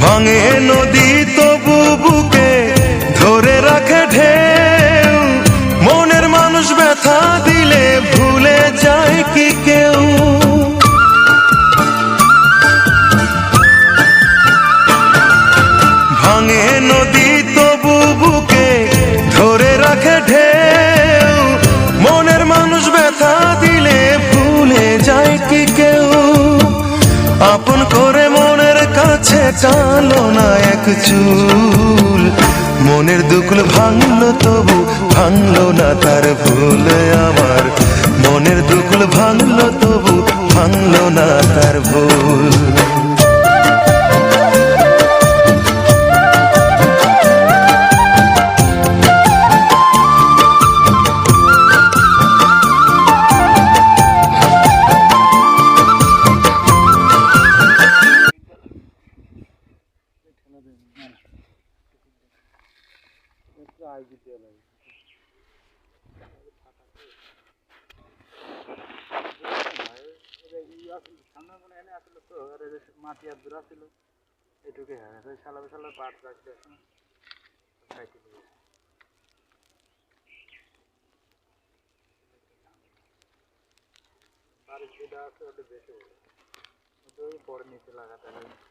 ভাঙে নদী তবু বুকে ধরে রাখে ঢেউ, মনের মানুষ ব্যথা দিলে ভুলে যায় কি কেউ? ভাঙে নদী তবু বুকে ধরে রাখে ঢেউ, মনের মানুষ ব্যথা দিলে ভুলে যায় কি কেউ? আপন করে মনের কাছে টানো না এক চুল, মনের দুকুল ভাঙলো তবু ভাঙলো না তার ভুল আমার, মনের দুকুল ভাঙলো তবু ভাঙলো না তার ভুল। মাটি আর দূরা ছিল এটুকু সালা সালা পাট রাখতে খাইতে আর যেটা আছে ওটা বেশি পরে নিচে লাগাতে হবে।